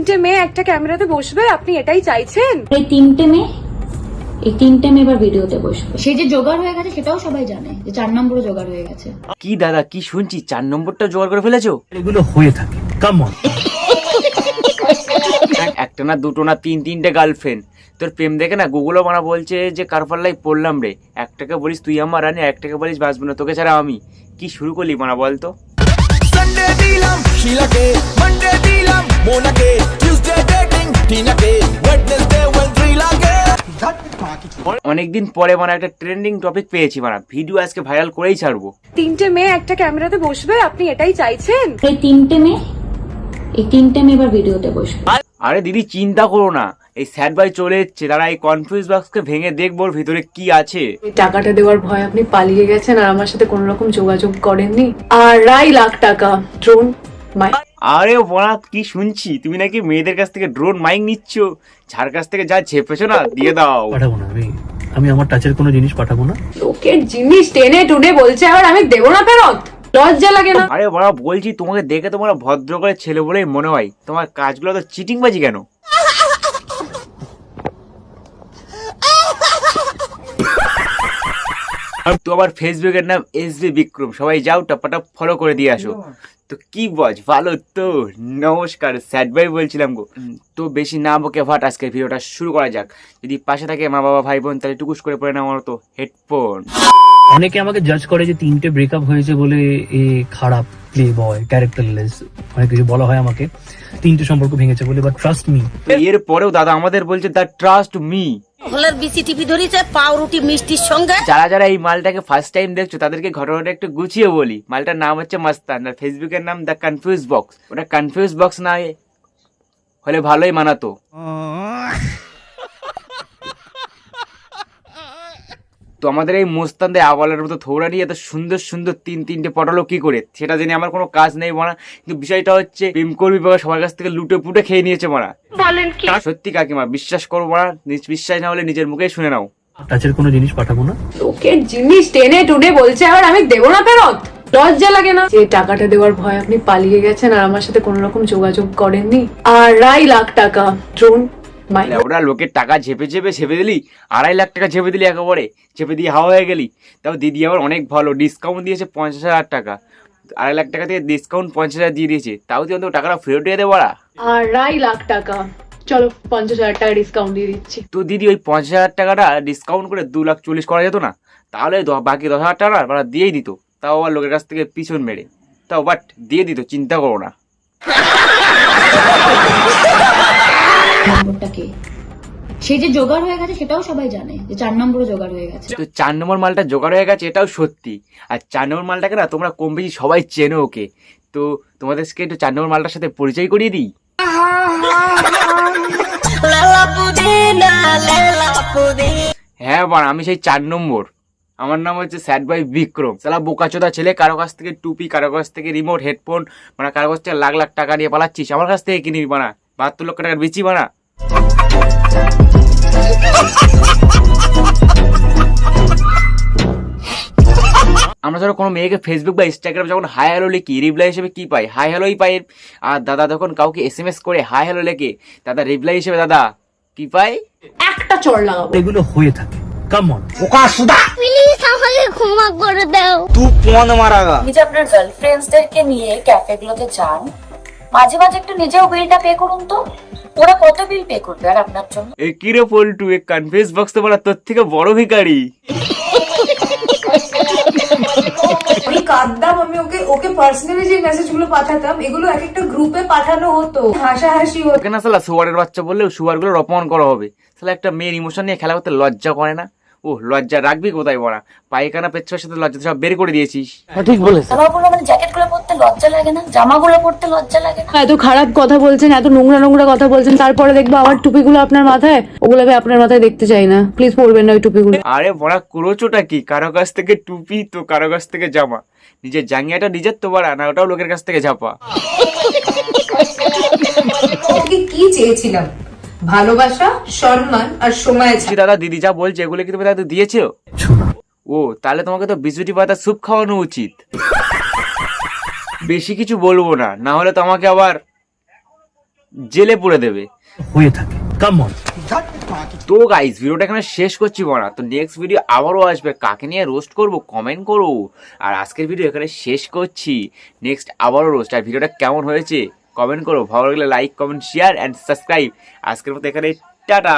তিনটে মেয়ে একটা ক্যামেরাতে বসবে, আপনি এটাই চাইছেন? এই তিনটে মেয়ে এবার ভিডিওতে বসবে। সে যে জোগাড় হয়ে গেছে সেটাও সবাই জানে যে 4 নম্বরে জোগাড় হয়ে গেছে। কি দাদা কি শুনছি 4 নম্বরটা জোগাড় করে ফেলেছো? এগুলো হয়ে থাকে, কাম অন। একটা না দুটো না তিনটে গার্লফ্রেন্ড। তোর প্রেম দেখে না গুগলও মারা বলছে যে কার পাল্লাই পড়লাম রে। একটাকে বলিস তুই আমার রানী, একটাকে বলিস বাঁচবো না তোকে ছাড়া আমি। কি শুরু করলি মারা বলতো? Sunday dilam Sheila-ke, Monday dilam Mona-ke, Tuesday dating Tina-ke, Wednesday Wendrila-ke. অনেকদিন পরে মানে একটা ট্রেন্ডিং টপিক পেয়েছি মানে ভিডিও আজকে ভাইরাল করেই ছাড়বো। তিনটে মেয়ে একটা ক্যামেরাতে বসবে, আপনি এটাই চাইছেন? এই তিনটে মেয়ে এবার ভিডিওতে বসবে। আরে দিদি চিন্তা করো না, এই স্যাড বাই চলে এসছে, তারা এই কনফিউজ বক্সকে ভেঙে দেখবো ওর ভিতরে কি আছে। টাকাটা দেওয়ার ভয় আপনি পালিয়ে গেছেন আর আমার সাথে কোনো রকম যোগাযোগ করেননি। 2.5 লাখ টাকা ড্রোন মাইক। আরে বড়া কি শুনছি তুমি নাকি মেয়েদের কাছ থেকে ড্রোন মাইক নিচ্ছ, যার কাছ থেকে যা ছেপেছো না দিয়ে দাও। পাঠাবো না আমি আমার টাচের কোনো জিনিস পাঠাবো না। লোকের জিনিস টেনে টুনে বলছে আবার আমি দেবো না ফেরত, লজ্জা লাগে না? আরে বড়া বলছি তোমাকে দেখে তোমার ভদ্র করে ছেলে বলেই মনে হয়, তোমার কাজগুলো তো চিটিং বাজি কেন? তো আমার ফেসবুকের নাম SB বিক্রম, সবাই যাও টপাটপ ফলো করে দিয়ে আসো। তো কি বজ ভালো তো? নমস্কার, স্যাড ভাই বলছিলাম গো। তো বেশি না বকে ভাট, আজকের ভিডিওটা শুরু করা যাক। যদি পাশে থাকে মা বাবা ভাই বোন তাহলে টুকুস করে পড়ে না আমার তো হেডফোন। অনেকে আমাকে জাজ করে যে 3টে ব্রেকআপ হয়েছে বলে এ খারাপ, প্লে বয়, ক্যারেক্টারলেস, অনেক কিছু বলা হয় আমাকে। 3টে সম্পর্ক ভেঙেছে বলে, বাট ট্রাস্ট মি। এর পরেও দাদা আমাদের বলছে দ্য ট্রাস্ট মি। হলার বিসিটিভি ধরেছে পাউরুটি মিষ্টির সঙ্গে। যারা যারা এই মালটাকে ফার্স্ট টাইম দেখছো তাদেরকে ঘটনাটা একটু গুছিয়ে বলি। মালটার নাম হচ্ছে মাস্তান আর ফেসবুকের নাম দ্য কনফিউজ বক্স। ওটা কনফিউজ বক্স না হলে ভালোই মানাতো। তো আমাদের এই মোস্তানদের আওয়ালের মতো থোড়া নিয়ে এত সুন্দর সুন্দর তিনটে পটালো কি করে, সেটা জেনে আমার কোনো কাজ নেই মানা। কিন্তু বিষয়টা হচ্ছে প্রেম করবি বাবা সবার কাছ থেকে লুটে পুটে খেয়ে নিয়েছে মানা। সত্যি কাকিমা বিশ্বাস করবো মানা, বিশ্বাস না হলে নিজের মুখেই শুনে নাও। টাচের কোনো জিনিস পাঠাবো না। লোকের জিনিস টেনে টুনে বলছে আবার আমি দেবো না ফেরত, লজ্জা লাগে না? যে টাকাটা দেওয়ার ভয় আপনি পালিয়ে গেছেন আর আমার সাথে কোনো রকম যোগাযোগ করেননি। 2.5 লাখ টাকা ড্রোন মাইক। ওরা লোকের টাকা ঝেপে দিলি, 2.5 লাখ টাকা ঝেপে দিলি, একেবারে ঝেপে দিয়ে হাওয়া হয়ে গেলি। তাও দিদি আবার অনেক ভালো ডিসকাউন্ট দিয়েছে 50,000 টাকা। 2.5 লাখ টাকা থেকে ডিসকাউন্ট 50,000 দিয়ে দিয়েছে, তাও তুই অন্তত টাকাটা ফেরত দিয়ে দেবো। 2.5 লাখ টাকা, চলো 50,000 টাকা ডিসকাউন্ট দিয়ে দিচ্ছি। তো দিদি ওই 50,000 টাকাটা ডিসকাউন্ট করে 2,40,000 করা যেত না? তাহলে বাকি 10,000 টাকা ওরা দিয়েই দিত, তাও আবার লোকের কাছ থেকে পিছন মেরে, তাও বাট দিয়ে দিত, চিন্তা করো না। নম্বরটা কে? সে যে জোগাড় হয়ে গেছে সেটাও সবাই জানে যে 4 নম্বরে জোগাড় হয়ে গেছে। তো 4 নম্বর মালটা জোগাড় হয়ে গেছে এটাও সত্যি। আর 4 নম্বর মালটাকে না তোমরা কম বেশি সবাই চেনো ওকে। তো তোমাদেরকে একটু 4 নম্বর মালটার সাথে পরিচয় করিয়ে দিই। হ্যাঁ বাড়া আমি সেই 4 নম্বর। আমার নাম হচ্ছে স্যাড বাই বিক্রম। সালা বোকাচোদা ছেলে, কারো কাছ থেকে টুপি, কারো কাছ থেকে রিমোট, হেডফোন, মানে কারো কাছ থেকে লাখ লাখ টাকা নিয়ে পালাচ্ছিস, আমার কাছ থেকে কিনবি বানা 72 লক্ষ টাকার বেচি বানা। আমরা ধরো কোনো মেয়েকে ফেসবুক বা ইনস্টাগ্রাম যখন হাই হ্যালো লিখি, রিপ্লাই হিসেবে কি পাই? হাই হ্যালোই পাই। আর দাদা যখন কাউকে SMS করে হাই হ্যালো লেখে, দাদা রিপ্লাই হিসেবে দাদা কি পাই? একটা চড় লাগাবো। এগুলো হয়ে থাকে, কাম অন। প্লিজ আমাকে ক্ষমা করে দাও। নিজে আপনার গার্লফ্রেন্ডসদেরকে নিয়ে ক্যাফেগুলোতে যান, মাঝে মাঝে একটু নিজেও বিলটা পে করুন তো। ওরা কত বিল পে করবে আর আপনার জন্য? এ কি রে পল্টু, এ কনফিউজ বক্স তো বলা তোর থেকে বড় ভিখারি। আমি কাঁদতাম, আমি ওকে পার্সোনালি যে মেসেজগুলো পাঠাতাম এগুলো এক একটা গ্রুপে পাঠানো হতো, হাসাহাসি হতো। ওকে না সালা শুয়ারের বাচ্চা বললেও শুয়ার গুলোর অপমান করা হবে। সালা একটা মেয়ের ইমোশন নিয়ে খেলা করতে লজ্জা করে না? ও লজ্জা রাখবি কোথায় বড়া? পায়খানা পেচ্ছার সাথে লজ্জা সব বের করে দিয়েছিস। জামাগুলো মানে জ্যাকেটগুলো পরতে লজ্জা লাগে না? জামাগুলো পরতে লজ্জা লাগে না? এত খারাপ কথা বলছেন, এত নোংরা কথা বলছেন, তারপরে দেখবো আবার টুপিগুলো আপনার মাথায়। ওগুলো আমি আপনার মাথায় দেখতে চাই না, প্লিজ পরবেন না ওই টুপিগুলো। আরে বড়া করেছোটা কি? কারো কাছ থেকে টুপি তো কারো কাছ থেকে জামা। নিজের জাঙ্গিয়াটা নিজের তো বাড়া না, ওটাও লোকের কাছ থেকে ঝাপা। ওকে কি চেয়েছিলাম? ভালোবাসা, সম্মান আর সময়। দাদা দিদি যা বলছে এগুলো কি তুমি দাদা দিয়েছো? ও তাহলে তোমাকে তো বিছুটি পাতা স্যুপ খাওয়ানো উচিত। বেশি কিছু বলবো না, না হলে তো আমাকে আবার জেলে পুরে দেবে। হয়ে থাকে। Come on. তো গাইস ভিডিওটা এখানে শেষ করছি বলা, তো নেক্সট ভিডিও আবারও আসবে, কাকে নিয়ে রোস্ট করব কমেন্ট করো। আর আজকের ভিডিও এখানে শেষ করছি, নেক্সট আবারও রোস্ট। আর ভিডিওটা কেমন হয়েছে কমেন্ট করো, ভালো লাগলে like comment share and subscribe. আজকের মতো এখানে টাটা।